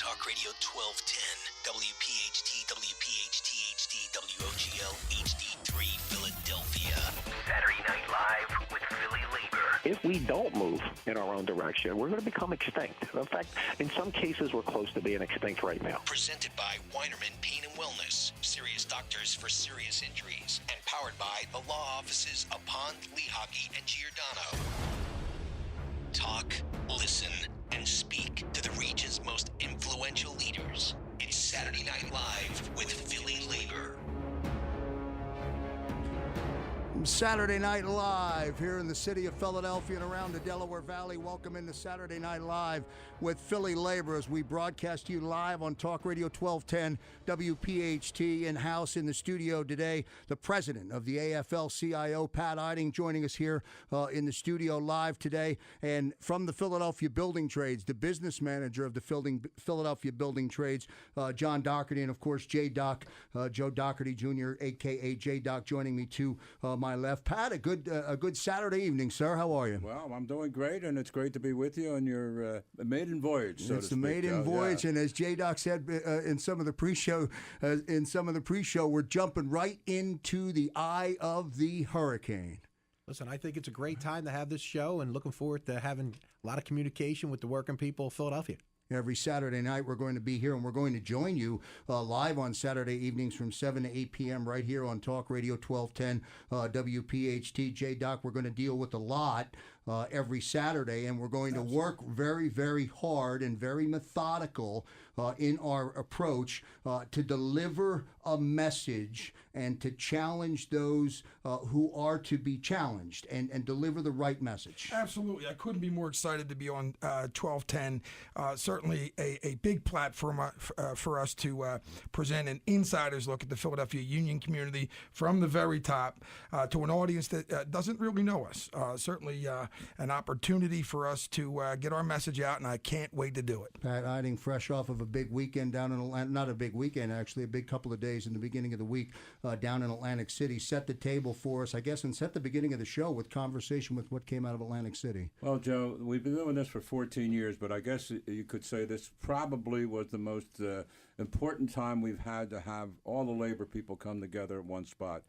Talk Radio 1210, WPHT, WPHT, HD, WOGL, HD3, Philadelphia. Saturday Night Live with PhillyLabor. If we don't move in our own direction, we're going to become extinct. In fact, in some cases, we're close to being extinct right now. Presented by Weinerman Pain and Wellness, serious doctors for serious injuries, and powered by the law offices of Pond, Lehocky, and Giordano. Talk, listen, and speak to the region's most influential leaders. It's Saturday Night Live with PhillyLabor. Saturday Night Live here in the city of Philadelphia and around the Delaware Valley. Welcome into Saturday Night Live with PhillyLabor as we broadcast you live on Talk Radio 1210 WPHT. In-house in the studio today, the president of the AFL-CIO, Pat Eiding, joining us here in the studio live today. And from the Philadelphia Building Trades, the business manager of the Philadelphia Building Trades, John Dougherty, and of course J-Doc, Joe Dougherty Jr., a.k.a. J-Doc, joining me to my left. Pat, a good Saturday evening, sir. How are you? Well, I'm doing great, and it's great to be with you on your maiden voyage. So it's the maiden voyage, yeah. And as J-Doc said in some of the pre-show, we're jumping right into the eye of the hurricane. Listen, I think it's a great time to have this show, and looking forward to having a lot of communication with the working people of Philadelphia. Every Saturday night, we're going to be here, and we're going to join you live on Saturday evenings from 7 to 8 p.m. right here on Talk Radio 1210 WPHT. J-Doc, we're going to deal with a lot every Saturday, and we're going to work very, very hard and very methodical in our approach to deliver a message and to challenge those who are to be challenged and deliver the right message. Absolutely. I couldn't be more excited to be on 1210. Certainly a big platform for us to present an insider's look at the Philadelphia union community from the very top to an audience that doesn't really know us. Certainly an opportunity for us to get our message out, and I can't wait to do it. Pat Eiding, fresh off of a big weekend down in Atlanta, not a big weekend actually, a big couple of days in the beginning of the week down in Atlantic City, set the table for us, I guess, and set the beginning of the show with conversation with what came out of Atlantic City. Well, Joe, we've been doing this for 14 years, but I guess you could say this probably was the most important time we've had to have all the labor people come together at one spot.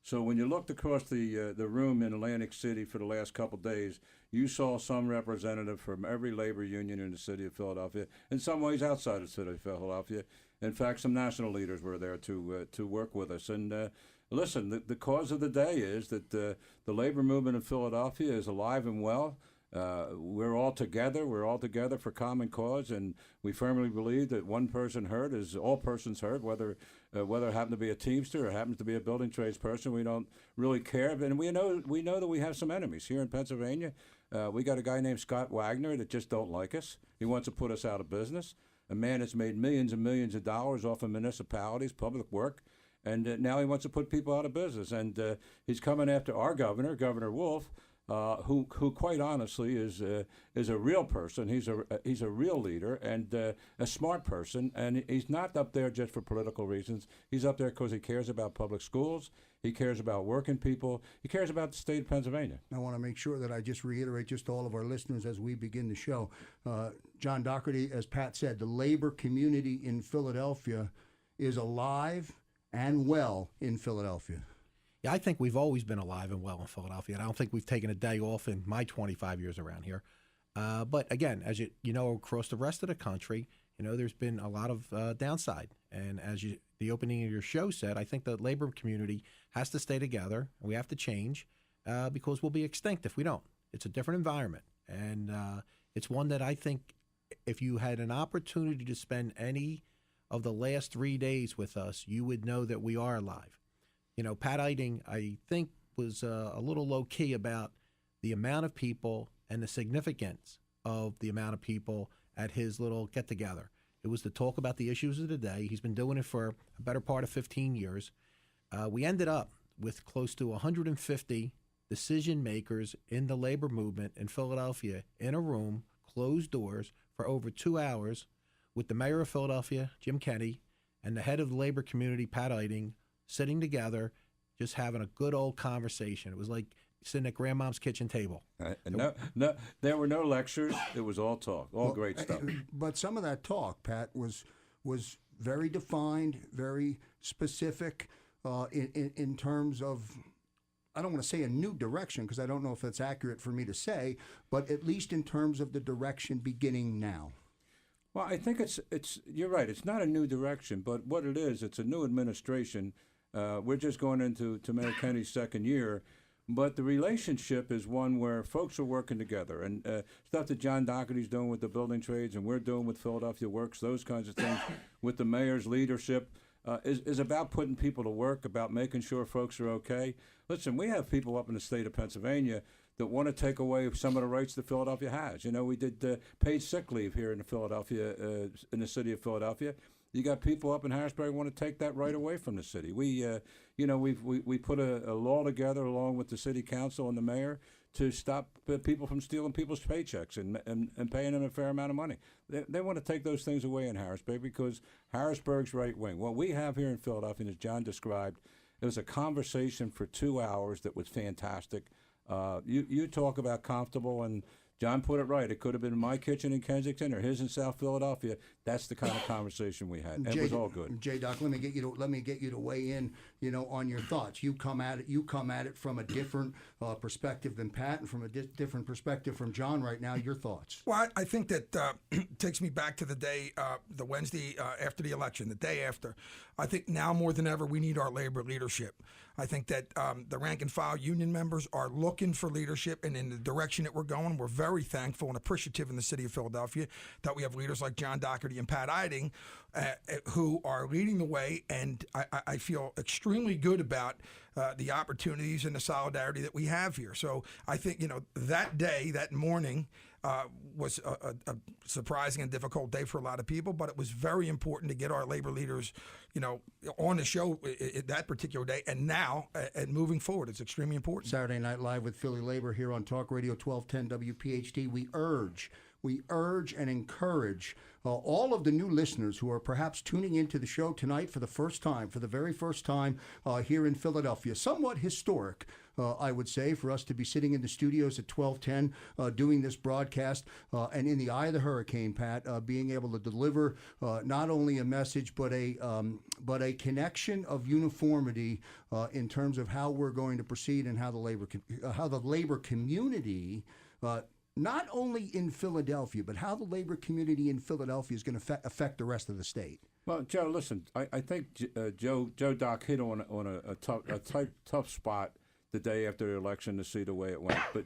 So when you looked across the room in Atlantic City for the last couple of days, you saw some representative from every labor union in the city of Philadelphia, in some ways outside the city of Philadelphia. In fact, some national leaders were there to work with us. And listen, the cause of the day is that the labor movement in Philadelphia is alive and well. We're all together. We're all together for common cause, and we firmly believe that one person hurt is all persons hurt, whether it happened to be a Teamster or happens to be a building trades person. We don't really care. And we know that we have some enemies here in Pennsylvania. We got a guy named Scott Wagner that just don't like us. He wants to put us out of business. A man that's made millions and millions of dollars off of municipalities, public work, and now he wants to put people out of business. And he's coming after our governor, Governor Wolf, who quite honestly is a real person. He's a real leader and a smart person, and he's not up there just for political reasons. He's up there because he cares about public schools. He cares about working people. He cares about the state of Pennsylvania. I want to make sure that I just reiterate just to all of our listeners as we begin the show. John Dougherty, as Pat said, the labor community in Philadelphia is alive and well in Philadelphia. Yeah, I think we've always been alive and well in Philadelphia, and I don't think we've taken a day off in my 25 years around here. But again, as you know, across the rest of the country, there's been a lot of downside. And as the opening of your show said, I think the labor community has to stay together, and we have to change because we'll be extinct if we don't. It's a different environment, and it's one that I think if you had an opportunity to spend any of the last 3 days with us, you would know that we are alive. Pat Eiding, I think, was a little low-key about the amount of people and the significance of the amount of people at his little get-together. It was to talk about the issues of the day. He's been doing it for a better part of 15 years. We ended up with close to 150 decision-makers in the labor movement in Philadelphia in a room, closed doors, for over 2 hours with the mayor of Philadelphia, Jim Kenney, and the head of the labor community, Pat Eiding, sitting together, just having a good old conversation. It was like sitting at grandmom's kitchen table. No, there were no lectures. It was all talk, all great stuff. But some of that talk, Pat, was very defined, very specific in terms of, I don't want to say a new direction because I don't know if that's accurate for me to say, but at least in terms of the direction beginning now. Well, I think it's you're right. It's not a new direction, but what it is, it's a new administration. We're just going into Mayor Kenny's second year, but the relationship is one where folks are working together, and stuff that John Dougherty's doing with the building trades and we're doing with Philadelphia Works, those kinds of things, with the mayor's leadership, is about putting people to work, about making sure folks are okay. Listen, we have people up in the state of Pennsylvania that want to take away some of the rights that Philadelphia has. You know, we did paid sick leave here in the city of Philadelphia. You got people up in Harrisburg who want to take that right away from the city. We put a law together along with the city council and the mayor to stop people from stealing people's paychecks and paying them a fair amount of money. They want to take those things away in Harrisburg because Harrisburg's right wing. What we have here in Philadelphia, as John described, it was a conversation for 2 hours that was fantastic. You talk about comfortable, and John put it right. It could have been my kitchen in Kensington or his in South Philadelphia. That's the kind of conversation we had. It was all good. Doc, let me get you to weigh in, on your thoughts. You come at it from a different perspective than Pat, and from a different perspective from John right now. Your thoughts? Well, I think that takes me back to the day, the Wednesday after the election, the day after. I think now more than ever we need our labor leadership. I think that the rank and file union members are looking for leadership, and in the direction that we're going, we're very thankful and appreciative in the city of Philadelphia that we have leaders like John Dougherty and Pat Eiding who are leading the way, and I feel extremely good about the opportunities and the solidarity that we have here. So I think, that day, that morning, was a surprising and difficult day for a lot of people, but it was very important to get our labor leaders, on the show that particular day, and now and moving forward, it's extremely important. Saturday Night Live with PhillyLabor here on Talk Radio 1210 WPHT. We urge and encourage all of the new listeners who are perhaps tuning into the show tonight for the very first time here in Philadelphia. Somewhat historic, I would say, for us to be sitting in the studios at 1210 doing this broadcast and in the eye of the hurricane, Pat, being able to deliver not only a message but a connection of uniformity in terms of how we're going to proceed and how the labor community not only in Philadelphia, but how the labor community in Philadelphia is going to affect the rest of the state. Well, Joe, listen, I think Joe Doc hit on a tough spot the day after the election to see the way it went. But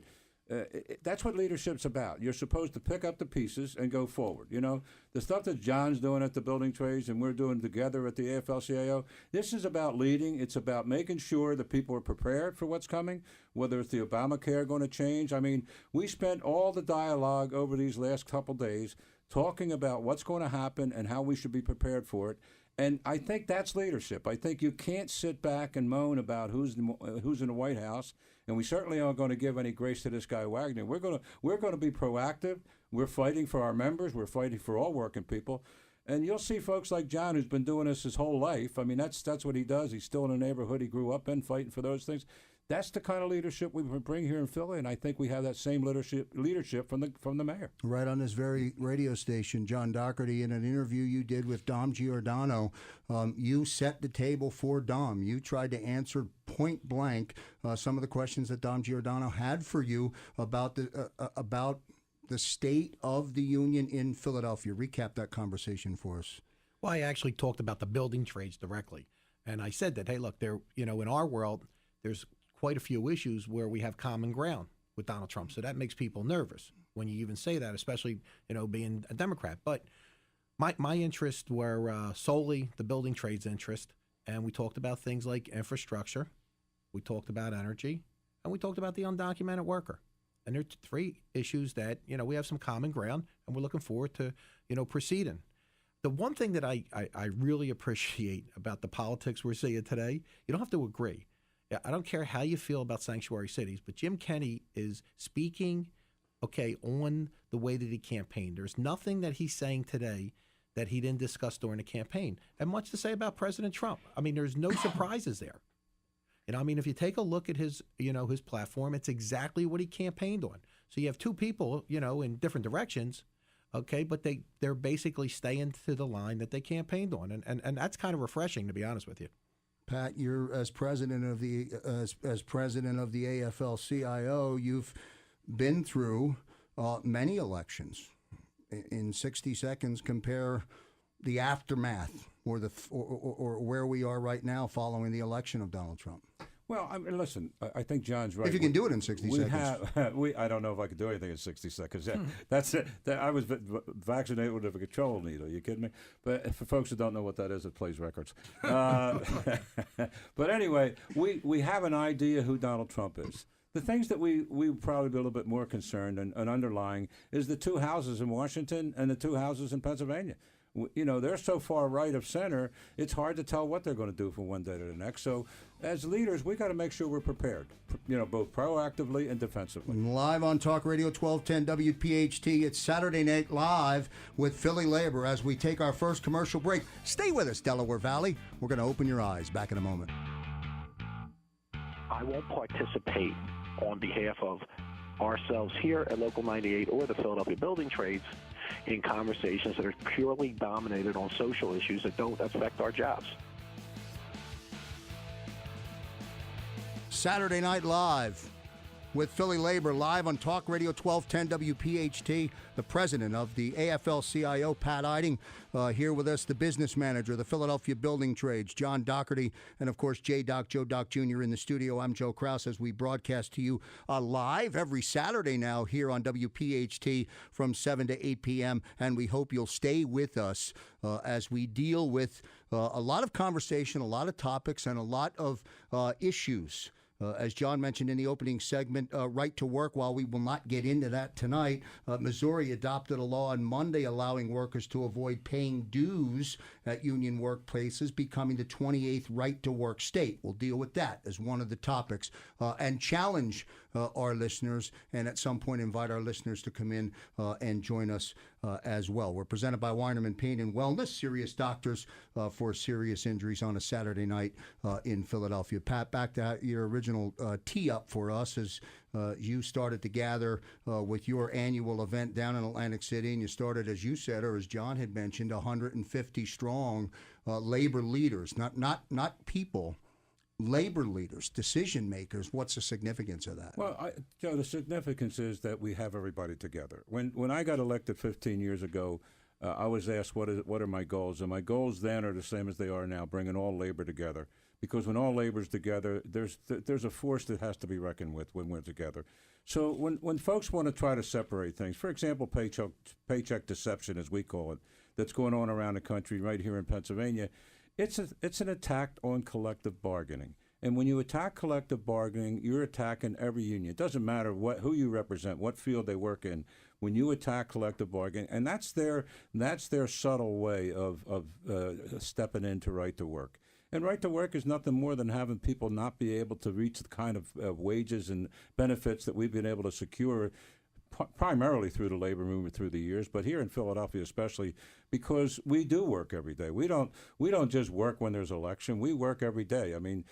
that's what leadership's about. You're supposed to pick up the pieces and go forward. The stuff that John's doing at the building trades and we're doing together at the AFL-CIO, this is about leading. It's about making sure that people are prepared for what's coming, whether it's the Obamacare going to change. I mean, we spent all the dialogue over these last couple days talking about what's going to happen and how we should be prepared for it. And I think that's leadership. I think you can't sit back and moan about who's in the White House, and we certainly aren't going to give any grace to this guy Wagner. We're going to be proactive. We're fighting for our members. We're fighting for all working people. And you'll see folks like John, who's been doing this his whole life. I mean, that's what he does. He's still in a neighborhood he grew up in, fighting for those things. That's the kind of leadership we bring here in Philly, and I think we have that same leadership from the mayor. Right on this very radio station, John Dougherty, in an interview you did with Dom Giordano, you set the table for Dom. You tried to answer point blank some of the questions that Dom Giordano had for you about the state of the union in Philadelphia. Recap that conversation for us. Well, I actually talked about the building trades directly, and I said that, hey, look, in our world, there's quite a few issues where we have common ground with Donald Trump. So that makes people nervous when you even say that, especially, being a Democrat. But my interests were solely the building trades interest. And we talked about things like infrastructure. We talked about energy. And we talked about the undocumented worker. And there are three issues that, we have some common ground, and we're looking forward to, proceeding. The one thing that I really appreciate about the politics we're seeing today, you don't have to agree. I don't care how you feel about sanctuary cities, but Jim Kenney is speaking, on the way that he campaigned. There's nothing that he's saying today that he didn't discuss during the campaign. And much to say about President Trump. I mean, there's no surprises there. I mean, if you take a look at his platform, it's exactly what he campaigned on. So you have two people, in different directions, okay, but they're basically staying to the line that they campaigned on, and that's kind of refreshing, to be honest with you. Pat, you're as president of the AFL-CIO, you've been through many elections. In 60 seconds, compare the aftermath or where we are right now following the election of Donald Trump. Well, I mean, listen, I think John's right. If you can do it in 60 seconds. I don't know if I could do anything in 60 seconds. Yeah, that's it. I was vaccinated with a control needle. Are you kidding me? But for folks who don't know what that is, it plays records. But anyway, we have an idea who Donald Trump is. The things that we probably be a little bit more concerned and underlying is the two houses in Washington and the two houses in Pennsylvania. They're so far right of center, it's hard to tell what they're going to do from one day to the next. So as leaders, we got to make sure we're prepared, both proactively and defensively. Live on Talk Radio 1210 WPHT, it's Saturday Night Live with PhillyLabor as we take our first commercial break. Stay with us, Delaware Valley. We're going to open your eyes. Back in a moment. I won't participate on behalf of ourselves here at Local 98 or the Philadelphia Building Trades in conversations that are purely dominated on social issues that don't affect our jobs. Saturday Night Live with PhillyLabor, live on Talk Radio 1210 WPHT. The president of the AFL-CIO, Pat Eiding, here with us, the business manager of the Philadelphia Building Trades, John Dougherty, and of course Joe Doc Jr. in the studio. I'm Joe Krause as we broadcast to you live every Saturday now here on WPHT from 7 to 8 p.m. And we hope you'll stay with us as we deal with a lot of conversation, a lot of topics, and a lot of issues. As John mentioned in the opening segment, right to work, while we will not get into that tonight, Missouri adopted a law on Monday allowing workers to avoid paying dues at union workplaces, becoming the 28th right to work state. We'll deal with that as one of the topics and challenge our listeners, and at some point invite our listeners to come in and join us as well. We're presented by Weinerman Pain and Wellness, serious doctors for serious injuries on a Saturday night in Philadelphia. Pat, back to your original tee up for us as you started to gather with your annual event down in Atlantic City, and you started, as you said, or as John had mentioned, 150 strong labor leaders, not people, labor leaders, decision makers. What's the significance of that? Well, Joe, the significance is that we have everybody together. When I got elected 15 years ago, I was asked what are my goals, and my goals then are the same as they are now, bringing all labor together. Because when all labor's together, there's a force that has to be reckoned with when we're together. So when folks want to try to separate things, for example, paycheck deception, as we call it, that's going on around the country, right here in Pennsylvania, it's an attack on collective bargaining. And when you attack collective bargaining, you're attacking every union. It doesn't matter who you represent, what field they work in. When you attack collective bargaining, and that's their subtle way of stepping into right to work. And right to work is nothing more than having people not be able to reach the kind of wages and benefits that we've been able to secure primarily through the labor movement through the years, but here in Philadelphia especially, because we do work every day. We don't just work when there's election. We work every day. I mean,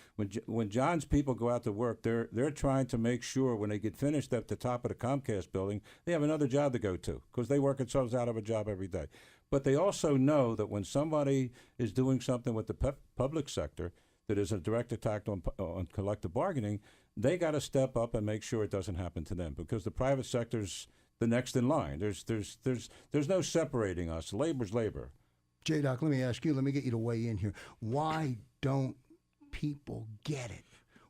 when John's people go out to work, they're trying to make sure when they get finished at the top of the Comcast building, they have another job to go to because they work themselves out of a job every day. But they also know that when somebody is doing something with the public sector that is a direct attack on collective bargaining, they got to step up and make sure it doesn't happen to them because the private sector's the next in line. There's no separating us. Labor's labor. J-Doc, let me ask you. Let me get you to weigh in here. Why don't people get it?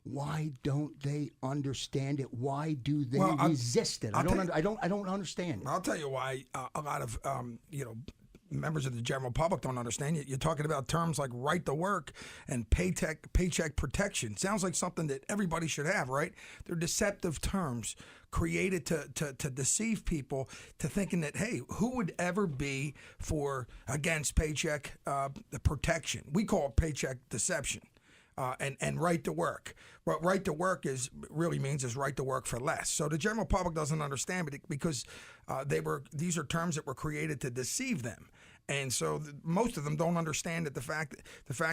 Why don't they understand it? Why do they resist it? I don't understand it. I'll tell you why. A lot of members of the general public don't understand it. You're talking about terms like right to work and paycheck protection. Sounds like something that everybody should have, right? They're deceptive terms created to deceive people to thinking that, hey, who would ever be against paycheck protection? We call it paycheck deception. And right to work. What right to work really means is right to work for less. So the general public doesn't understand it because these are terms that were created to deceive them. And so most of them don't understand that the fact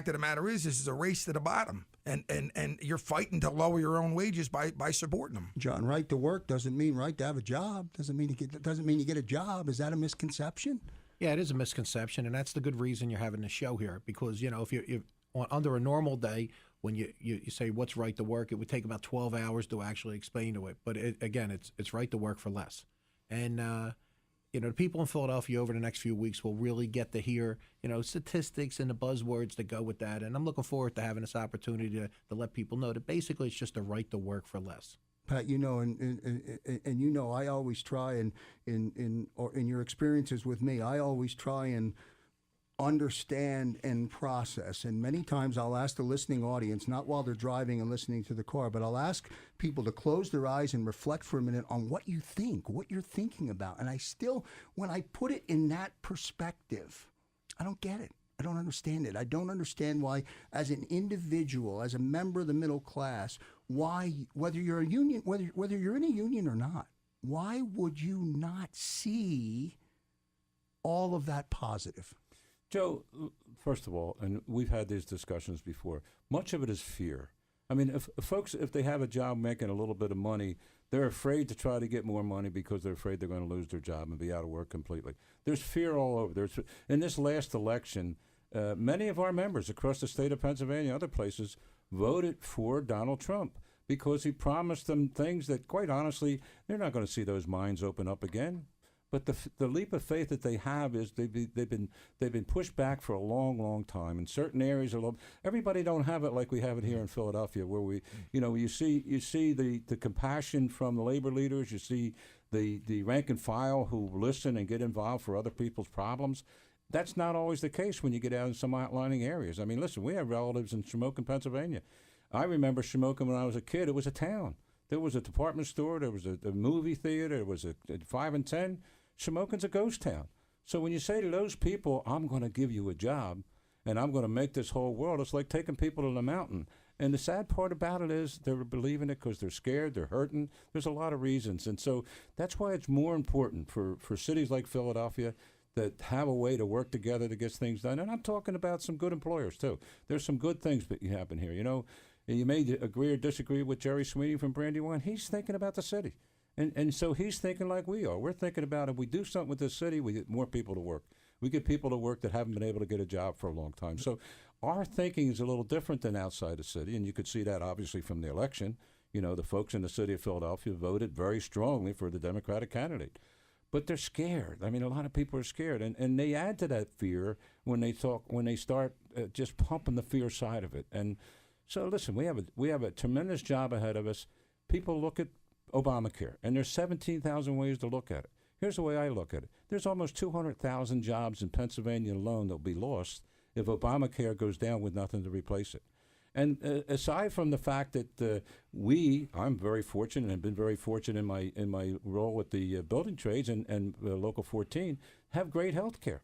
of the matter is this is a race to the bottom, and you're fighting to lower your own wages by supporting them. John, right to work doesn't mean right to have a job. Doesn't mean you get a job. Is that a misconception? Yeah, it is a misconception, and that's the good reason you're having the show here. Because if you under a normal day, when you say what's right to work, it would take about 12 hours to actually explain to it. But again, it's right to work for less. And the people in Philadelphia over the next few weeks will really get to hear statistics and the buzzwords that go with that. And I'm looking forward to having this opportunity to let people know that basically it's just a right to work for less. Pat, and I always try, and in your experiences with me, I always try and understand and process. And many times I'll ask the listening audience, not while they're driving and listening to the car, but I'll ask people to close their eyes and reflect for a minute on what you think, what you're thinking about. And I still, when I put it in that perspective, I don't get it. I don't understand it. I don't understand why, as an individual, as a member of the middle class, why, whether you're a union, whether you're in a union or not, why would you not see all of that positive? Joe, first of all, and we've had these discussions before, much of it is fear. I mean, if folks, if they have a job making a little bit of money, they're afraid to try to get more money because they're afraid they're going to lose their job and be out of work completely. There's fear all over. In this last election, many of our members across the state of Pennsylvania and other places voted for Donald Trump because he promised them things that, quite honestly, they're not going to see those minds open up again. But the leap of faith that they have is they've been pushed back for a long, long time in certain areas. Everybody don't have it like we have it here in Philadelphia, where you see the compassion from the labor leaders. You see the rank and file who listen and get involved for other people's problems. That's not always the case when you get out in some outlying areas. I mean, listen, we have relatives in Shamokin, Pennsylvania. I remember Shamokin when I was a kid. It was a town. There was a department store. There was a movie theater. There was a 5 and 10. Shamokin's a ghost town. So when you say to those people, I'm going to give you a job and I'm going to make this whole world, it's like taking people to the mountain. And the sad part about it is they're believing it because they're scared, they're hurting. There's a lot of reasons. And so that's why it's more important for cities like Philadelphia that have a way to work together to get things done. And I'm talking about some good employers, too. There's some good things that happen here. You may agree or disagree with Jerry Sweeney from Brandywine. He's thinking about the city. And so he's thinking like we are. We're thinking about if we do something with this city, we get more people to work. We get people to work that haven't been able to get a job for a long time. So our thinking is a little different than outside the city, and you could see that obviously from the election. The folks in the city of Philadelphia voted very strongly for the Democratic candidate. But they're scared. I mean, a lot of people are scared, and they add to that fear when they start just pumping the fear side of it. And so, listen, we have a tremendous job ahead of us. People look at Obamacare, and there's 17,000 ways to look at it. Here's the way I look at it. There's almost 200,000 jobs in Pennsylvania alone that will be lost if Obamacare goes down with nothing to replace it. And aside from the fact that I'm very fortunate and have been very fortunate in my role with the building trades and Local 14, have great health care.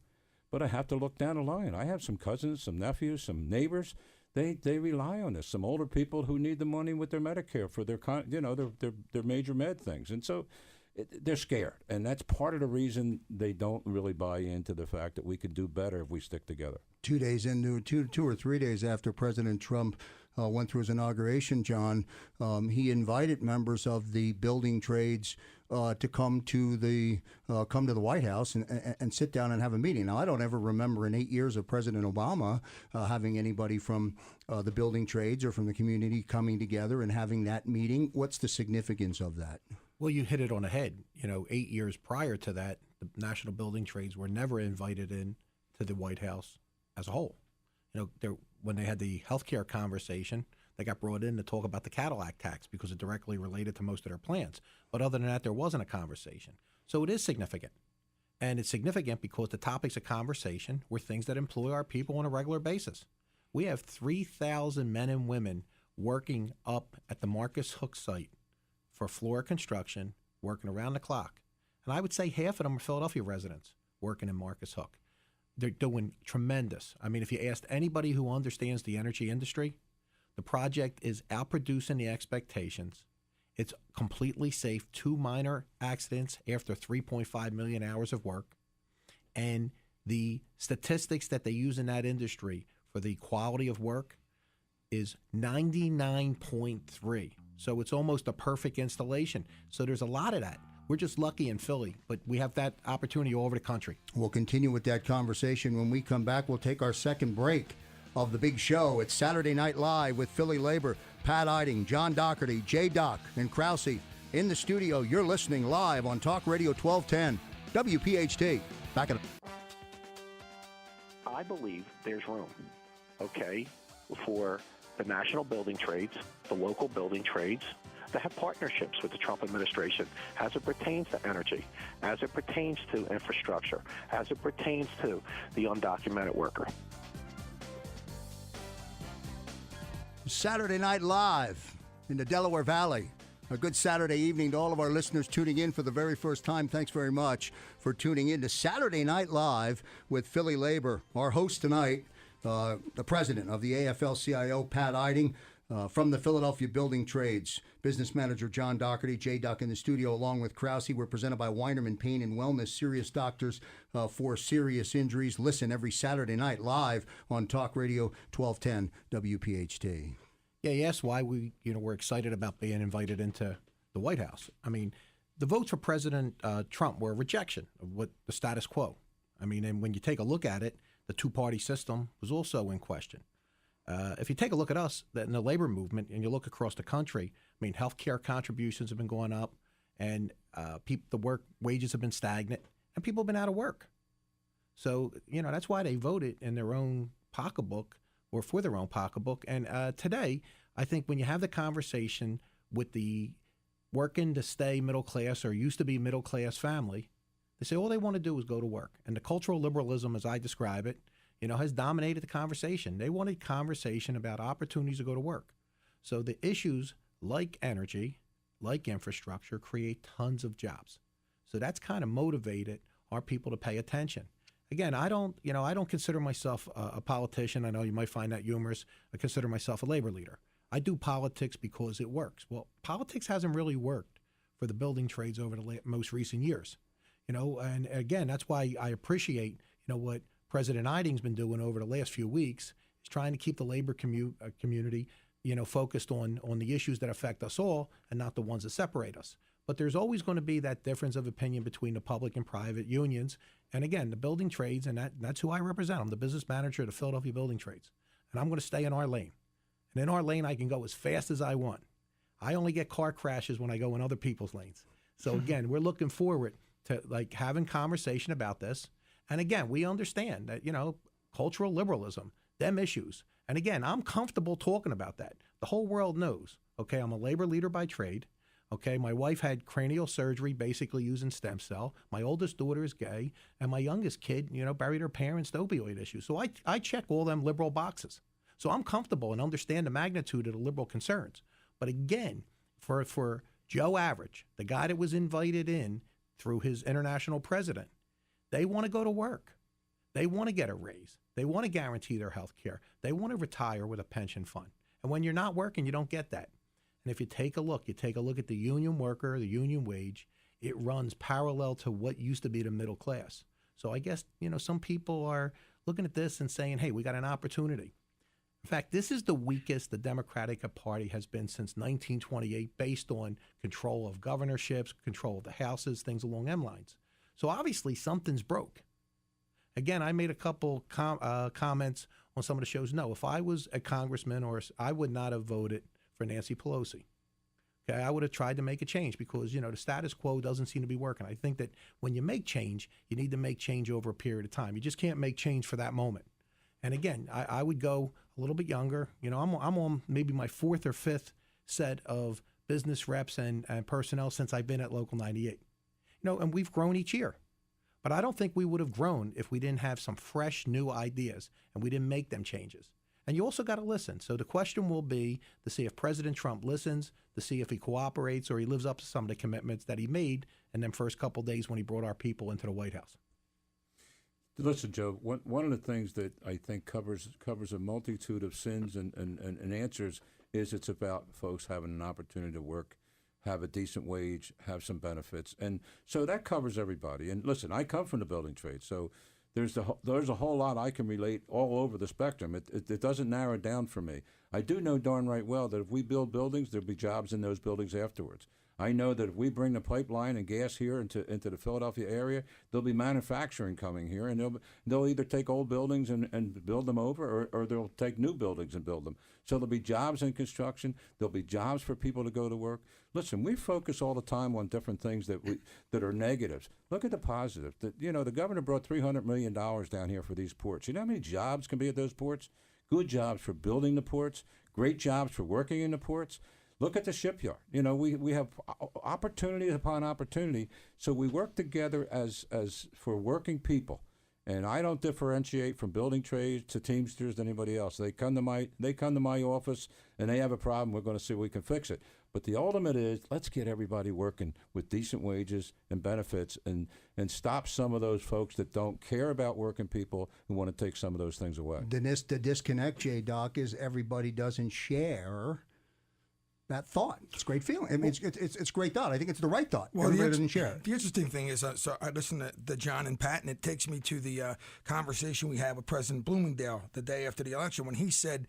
But I have to look down the line. I have some cousins, some nephews, some neighbors. They rely on this. Some older people who need the money with their Medicare for their major med things, and so they're scared. And that's part of the reason they don't really buy into the fact that we could do better if we stick together. 2 days into two or 3 days after President Trump went through his inauguration, John, he invited members of the building trades to come to the White House and sit down and have a meeting. Now, I don't ever remember in 8 years of President Obama having anybody from the building trades or from the community coming together and having that meeting. What's the significance of that? Well, you hit it on the head. 8 years prior to that, the national building trades were never invited in to the White House as a whole. When they had the healthcare conversation, they got brought in to talk about the Cadillac tax because it directly related to most of their plans. But other than that, there wasn't a conversation. So it is significant. And it's significant because the topics of conversation were things that employ our people on a regular basis. We have 3,000 men and women working up at the Marcus Hook site for floor construction, working around the clock. And I would say half of them are Philadelphia residents working in Marcus Hook. They're doing tremendous. I mean, if you asked anybody who understands the energy industry, the project is outproducing the expectations. It's completely safe. 2 minor accidents after 3.5 million hours of work. And The statistics that they use in that industry for the quality of work is 99.3. So it's almost a perfect installation. So there's a lot of that. We're just lucky in Philly, but we have that opportunity all over the country. We'll continue with that conversation when we come back. We'll take our second break of the big show. It's Saturday Night Live with PhillyLabor, Pat Eiding, John Dougherty, J-Doc, and Krause in the studio. You're listening live on Talk Radio 1210, WPHT. Back in. I believe there's room, okay, for the national building trades, the local building trades, to have partnerships with the Trump administration as it pertains to energy, as it pertains to infrastructure, as it pertains to the undocumented worker. Saturday Night Live in the Delaware Valley. A good Saturday evening to all of our listeners tuning in for the very first time. Thanks very much for tuning in to Saturday Night Live with PhillyLabor. Our host tonight, the president of the AFL-CIO, Pat Eiding, from the Philadelphia Building Trades, business manager John Dougherty, J-Doc in the studio, along with Krause. We're presented by Weinerman Pain and Wellness, serious doctors for serious injuries. Listen every Saturday night live on Talk Radio 1210 WPHT. Yeah, you asked why we're excited about being invited into the White House. I mean, the votes for President Trump were a rejection of what the status quo. I mean, and when you take a look at it, the two-party system was also in question. If you take a look at us in the labor movement and you look across the country, I mean, healthcare contributions have been going up, and the wages have been stagnant, and people have been out of work. So, that's why they voted in their own pocketbook or for their own pocketbook. And today, I think when you have the conversation with the working to stay middle class or used to be middle class family, they say all they want to do is go to work. And the cultural liberalism, as I describe it, has dominated the conversation. They wanted conversation about opportunities to go to work. So the issues like energy, like infrastructure, create tons of jobs. So that's kind of motivated our people to pay attention. Again, I don't consider myself a politician. I know you might find that humorous. I consider myself a labor leader. I do politics because it works. Well, politics hasn't really worked for the building trades over the most recent years. And again, that's why I appreciate, what President Eiding's been doing over the last few weeks is trying to keep the labor community, focused on the issues that affect us all and not the ones that separate us. But there's always going to be that difference of opinion between the public and private unions. And again, the building trades, and that's who I represent. I'm the business manager of the Philadelphia Building Trades. And I'm going to stay in our lane. And in our lane, I can go as fast as I want. I only get car crashes when I go in other people's lanes. So again, we're looking forward to having conversation about this. And again, we understand that, cultural liberalism, them issues. And again, I'm comfortable talking about that. The whole world knows, okay, I'm a labor leader by trade. Okay, my wife had cranial surgery, basically using stem cell. My oldest daughter is gay, and my youngest kid, buried her parents' opioid issue. So I check all them liberal boxes. So I'm comfortable and understand the magnitude of the liberal concerns. But again, for Joe Average, the guy that was invited in through his international president, they want to go to work. They want to get a raise. They want to guarantee their health care. They want to retire with a pension fund. And when you're not working, you don't get that. And if you take a look at the union worker, the union wage, it runs parallel to what used to be the middle class. So I guess, some people are looking at this and saying, hey, we got an opportunity. In fact, this is the weakest the Democratic Party has been since 1928, based on control of governorships, control of the houses, things along them lines. So obviously something's broke. Again, I made a couple comments on some of the shows. No, if I was a congressman, I would not have voted for Nancy Pelosi. Okay, I would have tried to make a change because, the status quo doesn't seem to be working. I think that when you make change, you need to make change over a period of time. You just can't make change for that moment. And again, I would go a little bit younger. I'm on maybe my fourth or fifth set of business reps and personnel since I've been at Local 98. And we've grown each year. But I don't think we would have grown if we didn't have some fresh new ideas and we didn't make them changes. And you also got to listen. So the question will be to see if President Trump listens, to see if he cooperates or he lives up to some of the commitments that he made in them first couple of days when he brought our people into the White House. Listen, Joe, one of the things that I think covers a multitude of sins and answers is it's about folks having an opportunity to work, have a decent wage, have some benefits. And so that covers everybody. And listen, I come from the building trade, so there's a whole lot I can relate all over the spectrum. It doesn't narrow it down for me. I do know darn right well that if we build buildings, there'll be jobs in those buildings afterwards. I know that if we bring the pipeline and gas here into the Philadelphia area, there'll be manufacturing coming here, and they'll either take old buildings and build them over, or they'll take new buildings and build them. So there'll be jobs in construction. There'll be jobs for people to go to work. Listen, we focus all the time on different things that are negatives. Look at the positives. The governor brought $300 million down here for these ports. You know how many jobs can be at those ports? Good jobs for building the ports. Great jobs for working in the ports. Look at the shipyard. We have opportunity upon opportunity, so we work together as for working people. And I don't differentiate from building trades to Teamsters to anybody else. They come to my office and they have a problem. We're going to see if we can fix it. But the ultimate is, let's get everybody working with decent wages and benefits, and stop some of those folks that don't care about working people and want to take some of those things away. The disconnect, J-Doc, is everybody doesn't share that thought. It's a great feeling. I mean, it's great thought. I think it's the right thought. Well, everybody doesn't share it. The interesting thing is, so I listened to John and Pat, and it takes me to the conversation we had with President Bloomingdale the day after the election when he said,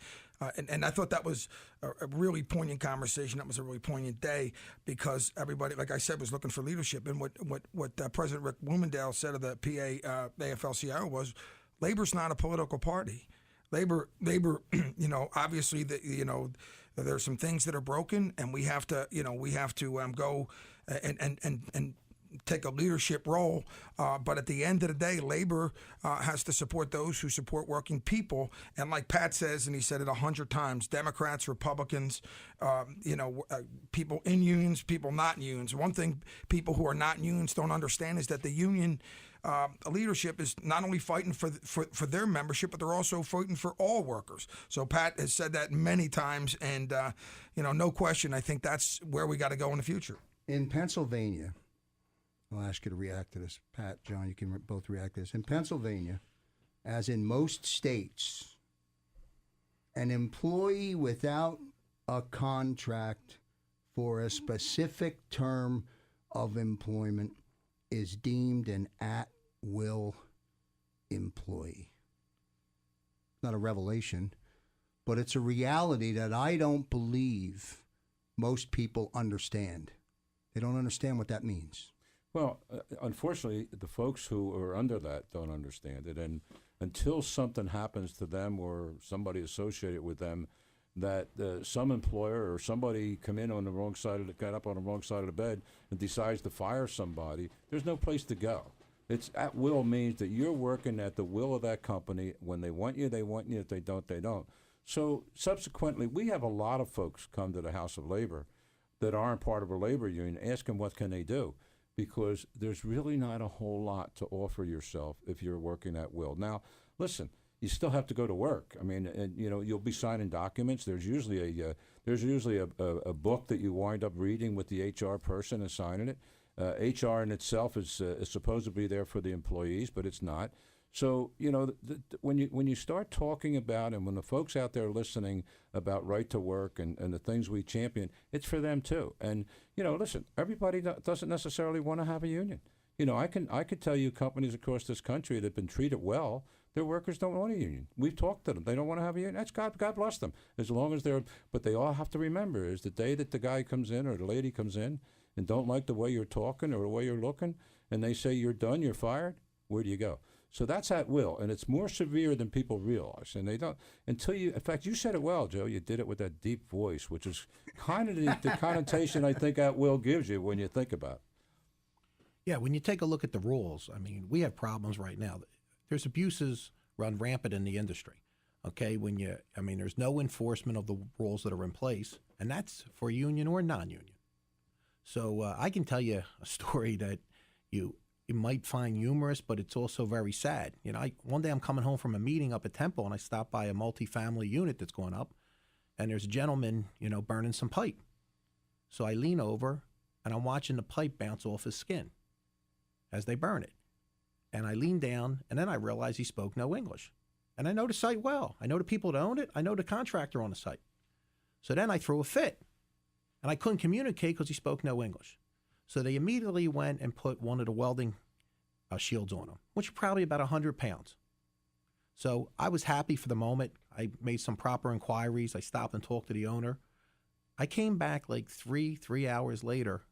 and I thought that was a really poignant conversation. That was a really poignant day because everybody, like I said, was looking for leadership. And what President Rick Bloomingdale said of the PA AFL-CIO was, Labor's not a political party. Labor, obviously, there's some things that are broken, and we have to go and take a leadership role. But at the end of the day, Labor has to support those who support working people. And like Pat says, and he said it 100 times, Democrats, Republicans, people in unions, people not in unions. One thing people who are not in unions don't understand is that the union leadership is not only fighting for their membership, but they're also fighting for all workers. So Pat has said that many times, and no question, I think that's where we got to go in the future. In Pennsylvania, I'll ask you to react to this. Pat, John, you can both react to this. In Pennsylvania, as in most states, an employee without a contract for a specific term of employment is deemed an at-will employee. Not a revelation, but it's a reality that I don't believe most people understand. They don't understand what that means. Well, unfortunately, the folks who are under that don't understand it, and until something happens to them or somebody associated with them, that some employer or somebody come in on the wrong side got up on the wrong side of the bed and decides to fire somebody, there's no place to go. It's at will means that you're working at the will of that company. When they want you, they want you. If they don't, they don't. So subsequently, we have a lot of folks come to the House of Labor that aren't part of a labor union, asking what can they do, because there's really not a whole lot to offer yourself if you're working at will. Now, listen, you still have to go to work. I mean, and you'll be signing documents. There's usually a book that you wind up reading with the HR person and signing it. HR in itself is supposed to be there for the employees, but it's not. So when you start talking about, and when the folks out there listening about right to work and the things we champion, it's for them too. And listen, everybody doesn't necessarily want to have a union. I could tell you companies across this country that have been treated well, their workers don't want a union. We've talked to them. They don't want to have a union. That's God bless them. As long as but they all have to remember is the day that the guy comes in or the lady comes in and don't like the way you're talking or the way you're looking, and they say you're done, you're fired, where do you go? So that's at will, and it's more severe than people realize. And they don't until you. In fact, you said it well, Joe. You did it with that deep voice, which is kind of the connotation I think at will gives you when you think about it. Yeah, when you take a look at the rules, I mean, we have problems right now. There's abuses run rampant in the industry. Okay, there's no enforcement of the rules that are in place, and that's for union or non-union. So I can tell you a story that you might find humorous, but it's also very sad. One day I'm coming home from a meeting up at Temple, and I stop by a multifamily unit that's going up, and there's a gentleman, burning some pipe. So I lean over, and I'm watching the pipe bounce off his skin as they burn it. And I lean down, and then I realize he spoke no English. And I know the site well. I know the people that owned it. I know the contractor on the site. So then I threw a fit. And I couldn't communicate because he spoke no English. So they immediately went and put one of the welding shields on them, which are probably about 100 pounds. So I was happy for the moment. I made some proper inquiries. I stopped and talked to the owner. I came back like three hours later.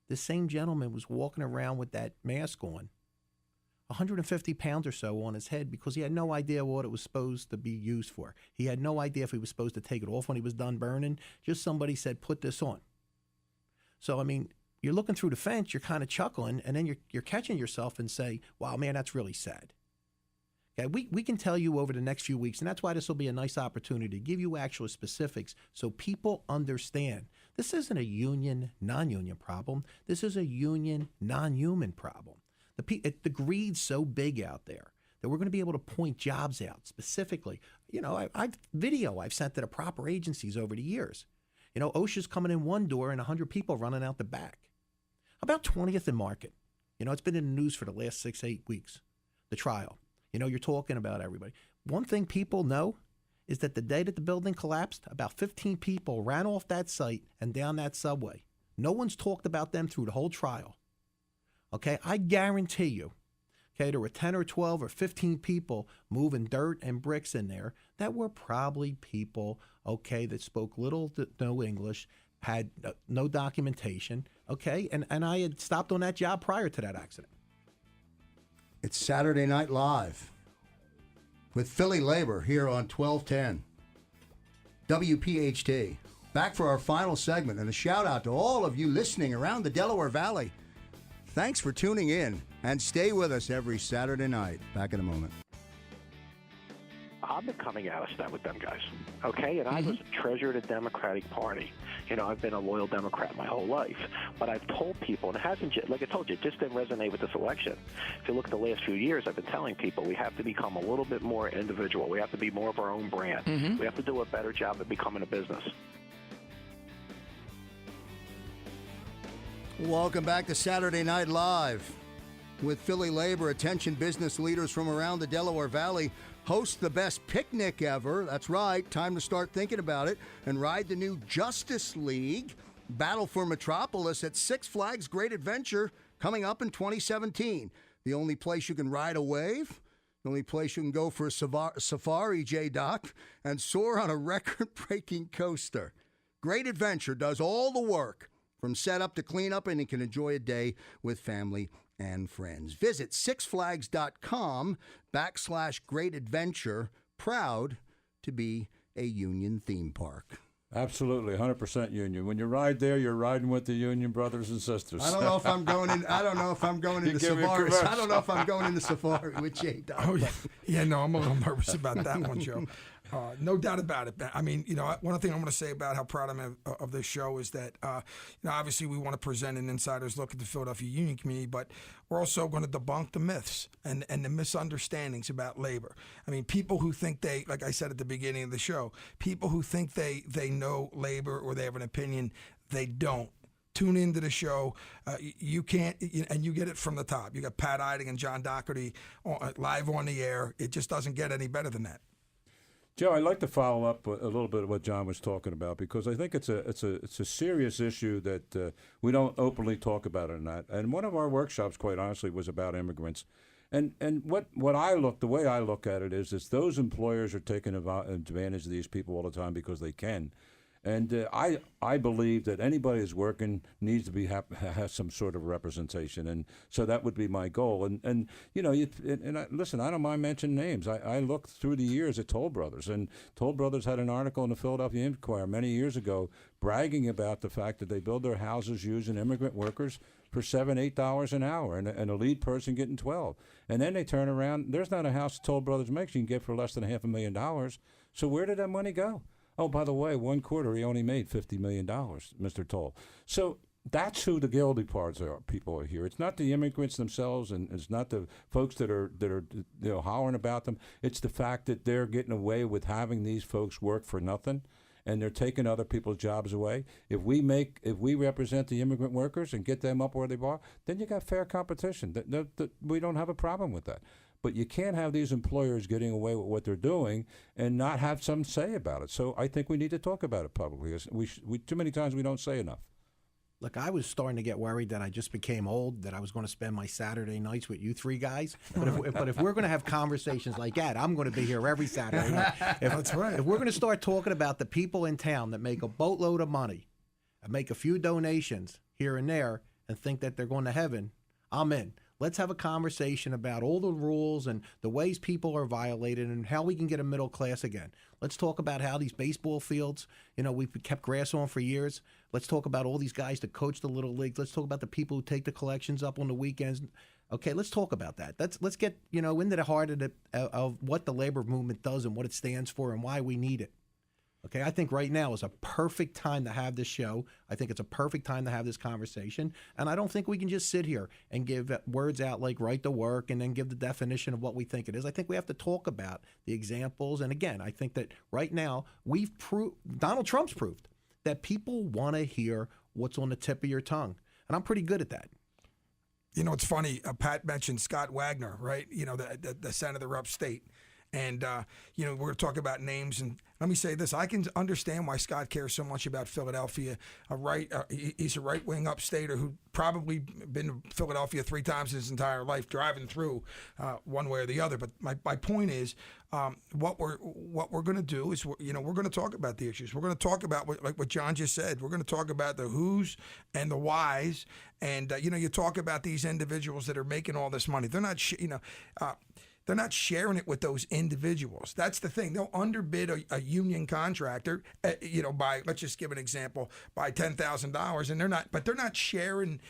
This same gentleman was walking around with that mask on, 150 pounds or so on his head, because he had no idea what it was supposed to be used for. He had no idea if he was supposed to take it off when he was done burning. Just somebody said, put this on. So, I mean, you're looking through the fence, you're kind of chuckling, and then you're catching yourself and say, wow, man, that's really sad. Okay, we can tell you over the next few weeks, and that's why this will be a nice opportunity to give you actual specifics so people understand. This isn't a union, non-union problem. This is a union, non-human problem. The greed's so big out there that we're going to be able to point jobs out specifically. You know, I've sent to the proper agencies over the years. You know, OSHA's coming in one door and 100 people running out the back. About 20th and Market. You know, it's been in the news for the last 6-8 weeks, the trial. You know, you're talking about everybody. One thing people know is that the day that the building collapsed, about 15 people ran off that site and down that subway. No one's talked about them through the whole trial. Okay, I guarantee you, okay, there were 10 or 12 or 15 people moving dirt and bricks in there that were probably people, okay, that spoke little to no English, had no documentation, okay, and I had stopped on that job prior to that accident. It's Saturday Night Live with PhillyLabor here on 1210 WPHT. Back for our final segment, and a shout out to all of you listening around the Delaware Valley. Thanks for tuning in, and stay with us every Saturday night. Back in a moment. I've been coming out of step with them guys, okay? And I was a treasure of the Democratic Party. You know, I've been a loyal Democrat my whole life. But I've told people, and it hasn't, like I told you, it just didn't resonate with this election. If you look at the last few years, I've been telling people we have to become a little bit more individual. We have to be more of our own brand. We have to do a better job at becoming a business. Welcome back to Saturday Night Live with PhillyLabor. Attention business leaders from around the Delaware Valley. Host the best picnic ever. That's right. Time to start thinking about it and ride the new Justice League Battle for Metropolis at Six Flags Great Adventure coming up in 2017. The only place you can ride a wave, the only place you can go for a safari, J-Doc, and soar on a record-breaking coaster. Great Adventure does all the work from setup to cleanup, and you can enjoy a day with family and friends. Visit sixflags.com/Great Adventure. Proud to be a union theme park. Absolutely, 100% union. When you ride there, you're riding with the union brothers and sisters. I don't know if I'm going in. I don't know if I'm going into safari. I don't know if I'm going into safari with J-Doc. Oh yeah, no, I'm a little nervous about that one, Joe. No doubt about it. I mean, you know, one thing I'm going to say about how proud I am of this show is that, you know, obviously we want to present an insider's look at the Philadelphia union community, but we're also going to debunk the myths and the misunderstandings about labor. I mean, people who think they, like I said at the beginning of the show, people who think they know labor or they have an opinion, they don't. Tune into the show. You can't, and you get it from the top. You got Pat Eiding and John Dougherty live on the air. It just doesn't get any better than that. Joe, I'd like to follow up a little bit of what John was talking about, because I think it's a serious issue that we don't openly talk about or not. And one of our workshops, quite honestly, was about immigrants. And the way I look at it is those employers are taking advantage of these people all the time because they can. And I believe that anybody who's working needs to has some sort of representation, and so that would be my goal. And you know, listen, I don't mind mentioning names. I looked through the years at Toll Brothers, and Toll Brothers had an article in the Philadelphia Inquirer many years ago bragging about the fact that they build their houses using immigrant workers for $7-8 an hour, and a lead person getting $12. And then they turn around. There's not a house Toll Brothers makes you can get for less than $500,000. So where did that money go? Oh, by the way, one quarter he only made $50 million, Mr. Toll. So that's who the guilty people are here. It's not the immigrants themselves, and it's not the folks that are hollering about them. It's the fact that they're getting away with having these folks work for nothing, and they're taking other people's jobs away. If we represent the immigrant workers and get them up where they are, then you got fair competition. We don't have a problem with that. But you can't have these employers getting away with what they're doing and not have some say about it. So I think we need to talk about it publicly. We too many times we don't say enough. Look, I was starting to get worried that I just became old, that I was going to spend my Saturday nights with you three guys. But if we're going to have conversations like that, I'm going to be here every Saturday night. That's right. If we're going to start talking about the people in town that make a boatload of money and make a few donations here and there and think that they're going to heaven, I'm in. Let's have a conversation about all the rules and the ways people are violated and how we can get a middle class again. Let's talk about how these baseball fields, we've kept grass on for years. Let's talk about all these guys that coach the little leagues. Let's talk about the people who take the collections up on the weekends. Okay, let's talk about that. Let's get into the heart of what the labor movement does and what it stands for and why we need it. Okay, I think right now is a perfect time to have this show. I think it's a perfect time to have this conversation. And I don't think we can just sit here and give words out like right to work and then give the definition of what we think it is. I think we have to talk about the examples. And again, I think that right now Donald Trump's proved that people want to hear what's on the tip of your tongue. And I'm pretty good at that. It's funny. Pat mentioned Scott Wagner, right? The senator upstate. And, we're talking about names. And let me say this. I can understand why Scott cares so much about Philadelphia. He's a right-wing upstater who probably been to Philadelphia 3 times his entire life, driving through one way or the other. But my point is, what we're going to do is, we're going to talk about the issues. We're going to talk about what John just said. We're going to talk about the who's and the whys. And, you talk about these individuals that are making all this money. They're not, they're not sharing it with those individuals. That's the thing. They'll underbid a union contractor, by, let's just give an example, by $10,000, and they're not sharing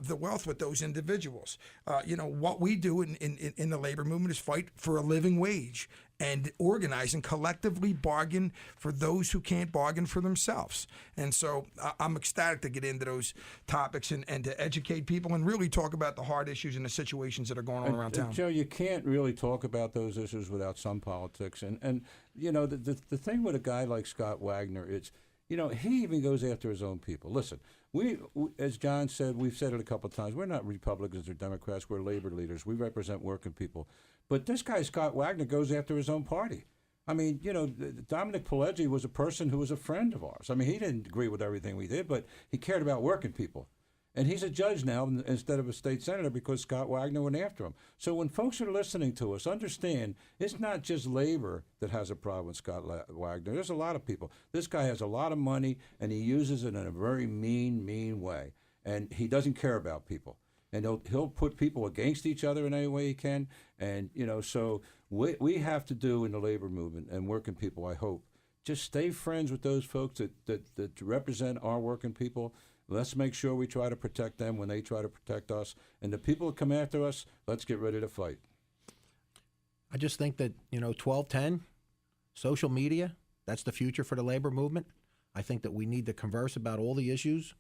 the wealth with those individuals. What we do in the labor movement is fight for a living wage and organize and collectively bargain for those who can't bargain for themselves. And so I'm ecstatic to get into those topics and to educate people and really talk about the hard issues and the situations that are going on around town. Joe, you can't really talk about those issues without some politics. And the thing with a guy like Scott Wagner, it's, he even goes after his own people. Listen, we, as John said, we've said it a couple of times, we're not Republicans or Democrats, we're labor leaders. We represent working people. But this guy, Scott Wagner, goes after his own party. I mean, Dominic Pileggi was a person who was a friend of ours. I mean, he didn't agree with everything we did, but he cared about working people. And he's a judge now instead of a state senator because Scott Wagner went after him. So when folks are listening to us, understand it's not just labor that has a problem with Scott Wagner. There's a lot of people. This guy has a lot of money, and he uses it in a very mean way. And he doesn't care about people. And he'll put people against each other in any way he can. And, so we have to do in the labor movement and working people, I hope, just stay friends with those folks that represent our working people. Let's make sure we try to protect them when they try to protect us. And the people that come after us, let's get ready to fight. I just think that, 1210, social media, that's the future for the labor movement. I think that we need to converse about all the issues,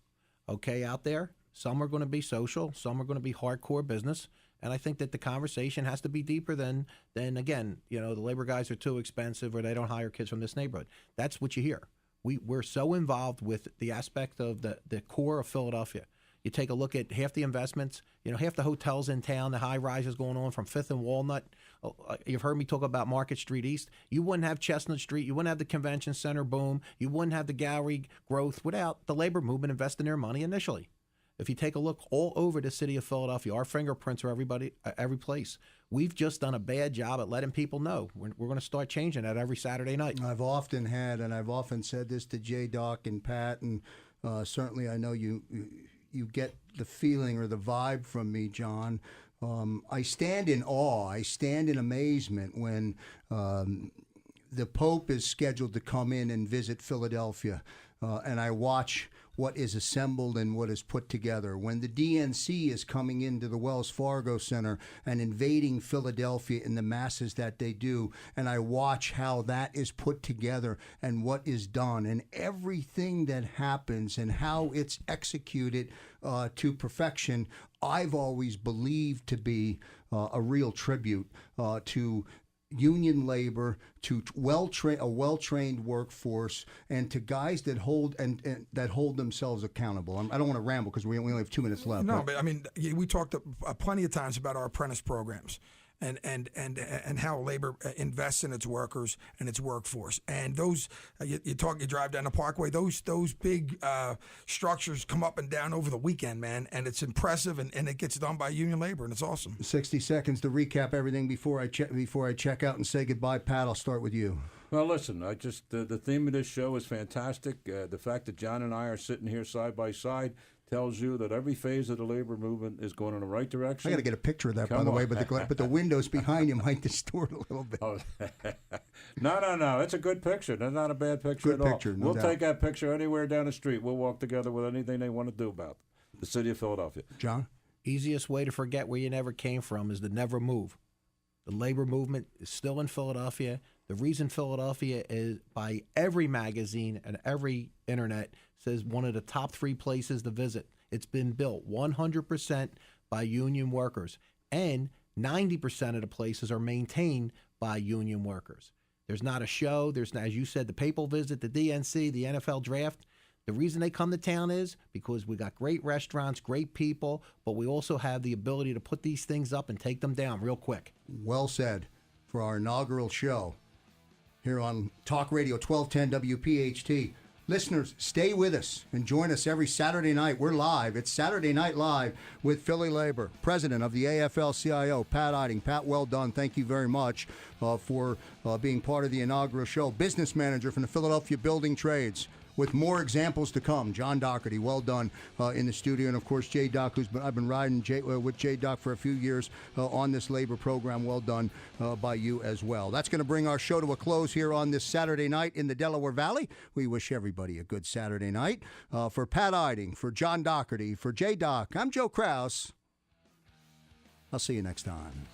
out there. Some are going to be social, some are going to be hardcore business, and I think that the conversation has to be deeper than again, the labor guys are too expensive or they don't hire kids from this neighborhood. That's what you hear. We're so involved with the aspect of the core of Philadelphia. You take a look at half the investments, half the hotels in town, the high rises going on from 5th and Walnut. You've heard me talk about Market Street East. You wouldn't have Chestnut Street. You wouldn't have the convention center boom. You wouldn't have the gallery growth without the labor movement investing their money initially. If you take a look all over the city of Philadelphia, our fingerprints are every place. We've just done a bad job at letting people know. We're going to start changing that every Saturday night. I've often said this to Jay, Doc, and Pat, and certainly I know you get the feeling or the vibe from me, John. I stand in awe. I stand in amazement when the Pope is scheduled to come in and visit Philadelphia, and I watch what is assembled and what is put together. When the DNC is coming into the Wells Fargo Center and invading Philadelphia in the masses that they do, and I watch how that is put together and what is done and everything that happens and how it's executed to perfection, I've always believed to be a real tribute to union labor, to a well-trained workforce, and to guys that hold that hold themselves accountable. I don't want to ramble because we only have 2 minutes left. No, but I mean, we talked plenty of times about our apprentice programs. and how labor invests in its workers and its workforce. And those you drive down the Parkway, those big structures come up and down over the weekend, man, and it's impressive, and it gets done by union labor, and it's awesome. 60 seconds to recap everything before I check out and say goodbye. Pat, I'll start with you. Well, listen, the theme of this show is fantastic. The fact that John and I are sitting here side by side tells you that every phase of the labor movement is going in the right direction. I got to get a picture of that, by the way, but the windows behind you might distort a little bit. Oh. No. It's a good picture. That's not a bad picture Good at picture, all. no We'll doubt. take that picture anywhere down the street. We'll walk together with anything they want to do about it. The city of Philadelphia. John? Easiest way to forget where you never came from is to never move. The labor movement is still in Philadelphia. The reason Philadelphia is, by every magazine and every internet, says one of the top 3 places to visit. It's been built 100% by union workers, and 90% of the places are maintained by union workers. There's not a show. There's not, as you said, the papal visit, the DNC, the NFL draft. The reason they come to town is because we got great restaurants, great people, but we also have the ability to put these things up and take them down real quick. Well said for our inaugural show here on Talk Radio 1210 WPHT. Listeners, stay with us and join us every Saturday night. We're live. It's Saturday Night Live with PhillyLabor, president of the AFL-CIO, Pat Eiding. Pat, well done. Thank you very much for being part of the inaugural show. Business manager from the Philadelphia Building Trades, with more examples to come. John Dougherty, well done in the studio. And, of course, J. Doc, I've been riding with J. Doc for a few years on this labor program. Well done by you as well. That's going to bring our show to a close here on this Saturday night in the Delaware Valley. We wish everybody a good Saturday night. For Pat Eiding, for John Dougherty, for J. Doc, I'm Joe Krause. I'll see you next time.